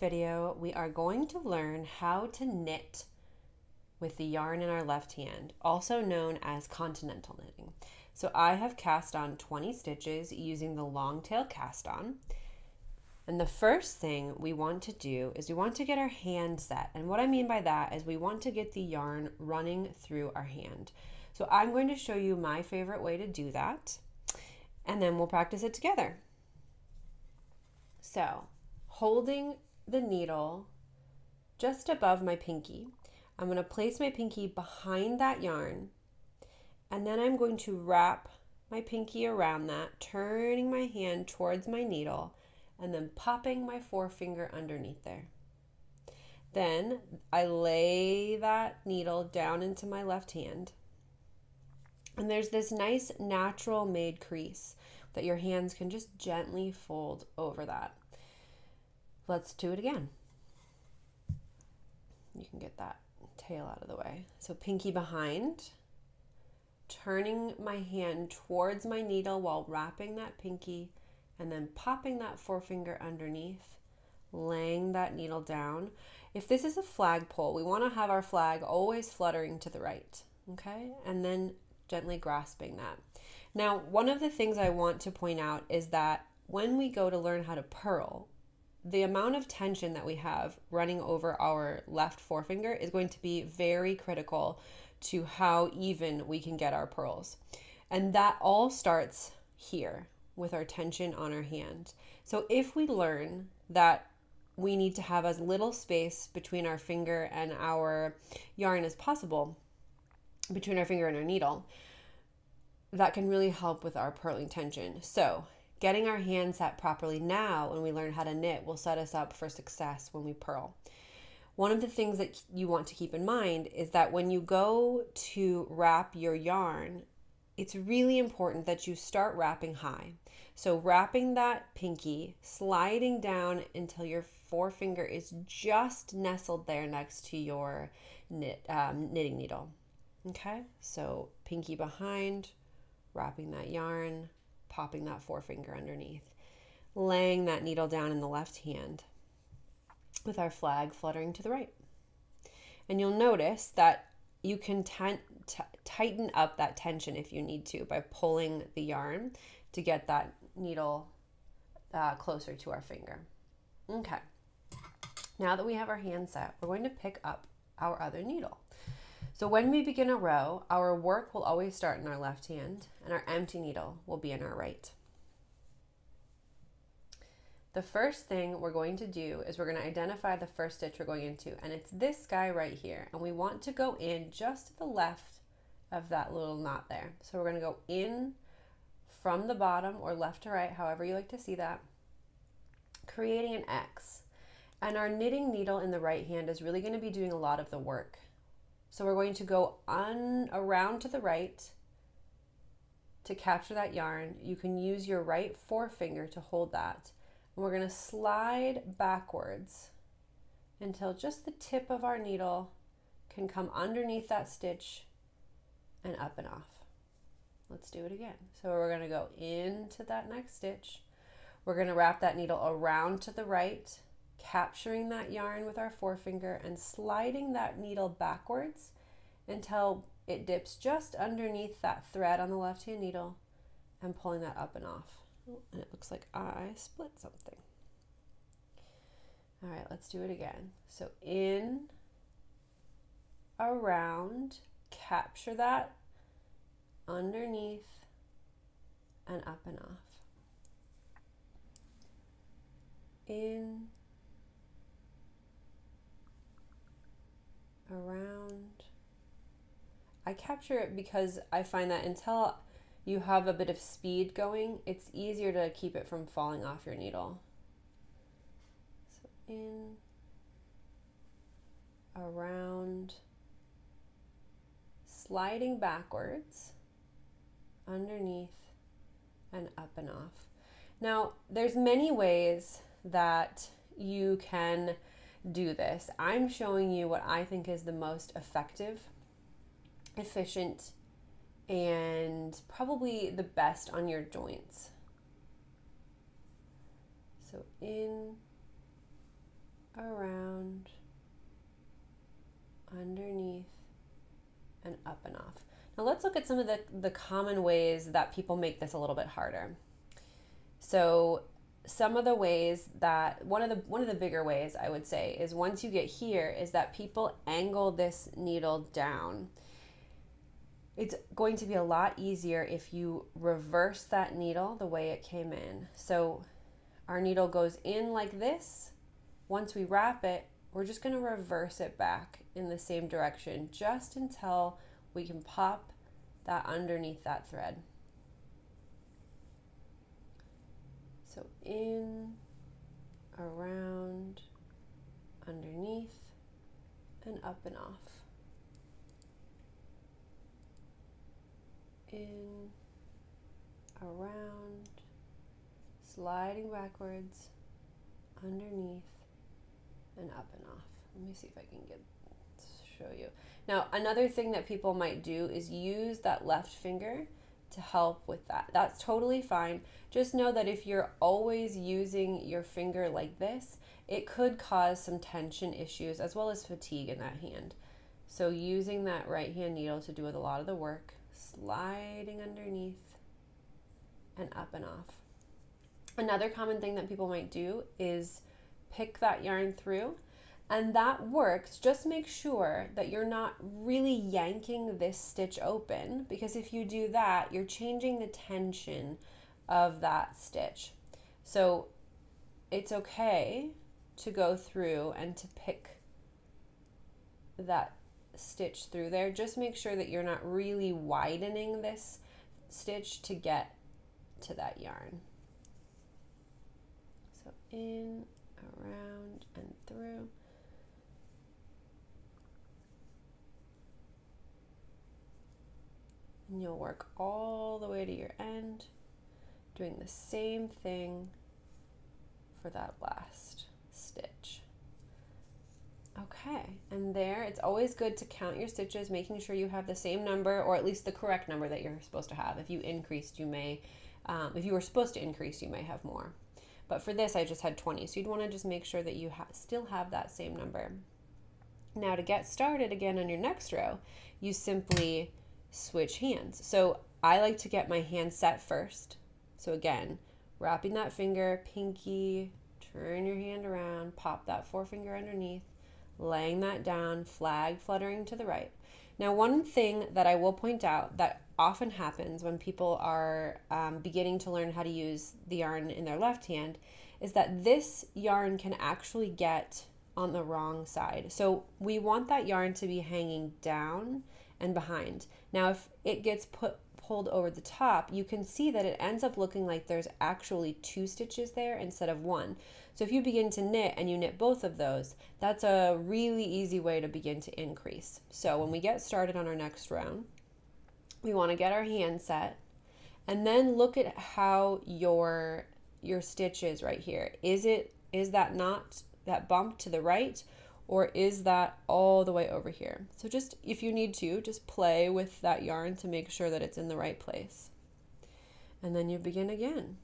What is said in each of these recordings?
video, we are going to learn how to knit with the yarn in our left hand, also known as continental knitting. So I have cast on 20 stitches using the long tail cast on. And the first thing we want to do is we want to get our hand set. And what I mean by that is we want to get the yarn running through our hand. So I'm going to show you my favorite way to do that, and then we'll practice it together. So, holding the needle just above my pinky, I'm going to place my pinky behind that yarn, and then I'm going to wrap my pinky around that, turning my hand towards my needle, and then popping my forefinger underneath there. Then I lay that needle down into my left hand, and there's this nice natural made crease that your hands can just gently fold over that. Let's do it again. You can get that tail out of the way. So pinky behind, turning my hand towards my needle while wrapping that pinky, and then popping that forefinger underneath, laying that needle down. If this is a flagpole, we want to have our flag always fluttering to the right, okay? And then gently grasping that. Now, one of the things I want to point out is that when we go to learn how to purl, the amount of tension that we have running over our left forefinger is going to be very critical to how even we can get our purls. And that all starts here with our tension on our hand. So if we learn that we need to have as little space between our finger and our yarn as possible, between our finger and our needle, that can really help with our purling tension. So getting our hand set properly now when we learn how to knit will set us up for success when we purl. One of the things that you want to keep in mind is that when you go to wrap your yarn, it's really important that you start wrapping high. So wrapping that pinky, sliding down until your forefinger is just nestled there next to your knitting needle. Okay, so pinky behind, wrapping that yarn, popping that forefinger underneath, laying that needle down in the left hand with our flag fluttering to the right. And you'll notice that you can tighten up that tension if you need to by pulling the yarn to get that needle closer to our finger. Okay, now that we have our hand set, we're going to pick up our other needle. So when we begin a row, our work will always start in our left hand and our empty needle will be in our right. The first thing we're going to do is we're going to identify the first stitch we're going into, and it's this guy right here, and we want to go in just to the left of that little knot there. So we're going to go in from the bottom or left to right, however you like to see that, creating an X. And our knitting needle in the right hand is really going to be doing a lot of the work. So we're going to go around to the right to capture that yarn. You can use your right forefinger to hold that. And we're going to slide backwards until just the tip of our needle can come underneath that stitch and up and off. Let's do it again. So we're going to go into that next stitch. We're going to wrap that needle around to the right, capturing that yarn with our forefinger and sliding that needle backwards until it dips just underneath that thread on the left hand needle and pulling that up and off. And it looks like I split something. All right, let's do it again. So in, around, capture that underneath and up and off. In, around. I capture it because I find that until you have a bit of speed going, it's easier to keep it from falling off your needle. So in, around, sliding backwards, underneath, and up and off. Now, there's many ways that you can do this. I'm showing you what I think is the most effective, efficient, and probably the best on your joints. So in, around, underneath, and up and off. Now let's look at some of the common ways that people make this a little bit harder. So some of the ways that, one of the bigger ways I would say is once you get here is that people angle this needle down. It's going to be a lot easier if you reverse that needle the way it came in. So our needle goes in like this. Once we wrap it, we're just going to reverse it back in the same direction just until we can pop that underneath that thread. So in, around, underneath, and up and off. In, around, sliding backwards, underneath, and up and off. Let me see if I can show you. Now, another thing that people might do is use that left finger to help with that. That's totally fine. Just know that if you're always using your finger like this, it could cause some tension issues as well as fatigue in that hand. So using that right hand needle to do a lot of the work, sliding underneath and up and off. Another common thing that people might do is pick that yarn through, and that works. Just make sure that you're not really yanking this stitch open, because if you do that, you're changing the tension of that stitch. So it's okay to go through and to pick that stitch through there. Just make sure that you're not really widening this stitch to get to that yarn. So in, around, and through. And you'll work all the way to your end, doing the same thing for that last stitch. Okay, and there, it's always good to count your stitches, making sure you have the same number, or at least the correct number that you're supposed to have. If you increased, you may, if you were supposed to increase, you may have more. But for this, I just had 20, so you'd want to just make sure that you still have that same number. Now to get started again on your next row, you simply switch hands. So I like to get my hand set first. So again, wrapping that finger, pinky, turn your hand around, pop that forefinger underneath, laying that down, flag fluttering to the right. Now, one thing that I will point out that often happens when people are beginning to learn how to use the yarn in their left hand is that this yarn can actually get on the wrong side. So we want that yarn to be hanging down and behind. Now, if it gets pulled over the top, you can see that it ends up looking like there's actually 2 stitches there instead of 1. So if you begin to knit and you knit both of those, that's a really easy way to begin to increase. So when we get started on our next round, we want to get our hand set and then look at how your stitch is right here. Is that not that bump to the right, or is that all the way over here? So just, if you need to, just play with that yarn to make sure that it's in the right place. And then you begin again.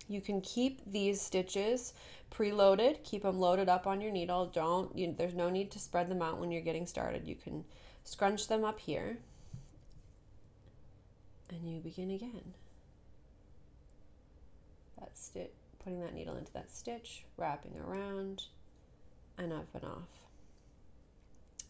You can keep these stitches preloaded, keep them loaded up on your needle. There's no need to spread them out when you're getting started. You can scrunch them up here and you begin again. That stitch, putting that needle into that stitch, wrapping around and up and off.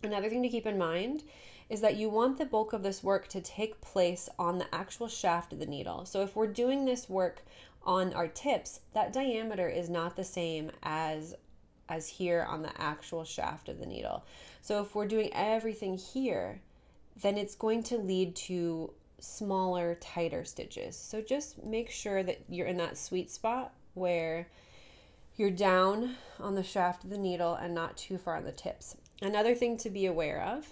Another thing to keep in mind is that you want the bulk of this work to take place on the actual shaft of the needle. So if we're doing this work on our tips, that diameter is not the same as here on the actual shaft of the needle. So if we're doing everything here, then it's going to lead to smaller, tighter stitches. So just make sure that you're in that sweet spot where you're down on the shaft of the needle and not too far on the tips. Another thing to be aware of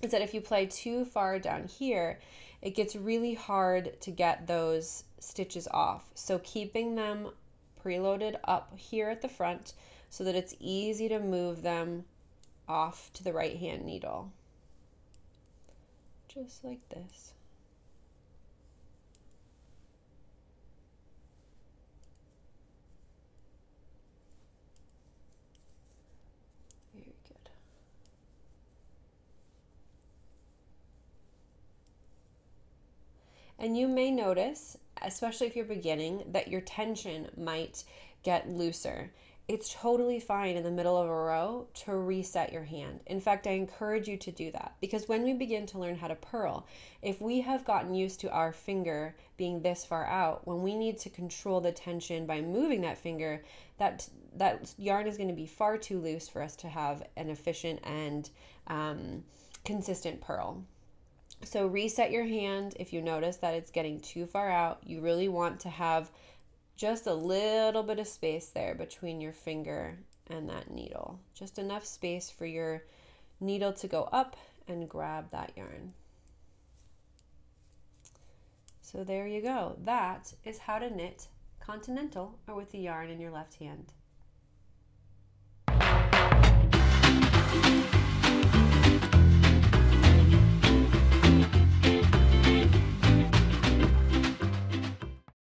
is that if you play too far down here, it gets really hard to get those stitches off. So keeping them preloaded up here at the front so that it's easy to move them off to the right hand needle. Just like this. And you may notice, especially if you're beginning, that your tension might get looser. It's totally fine in the middle of a row to reset your hand. In fact, I encourage you to do that, because when we begin to learn how to purl, if we have gotten used to our finger being this far out, when we need to control the tension by moving that finger, that yarn is going to be far too loose for us to have an efficient and consistent purl. So reset your hand if you notice that it's getting too far out. You really want to have just a little bit of space there between your finger and that needle. Just enough space for your needle to go up and grab that yarn. So there you go. That is how to knit Continental, or with the yarn in your left hand.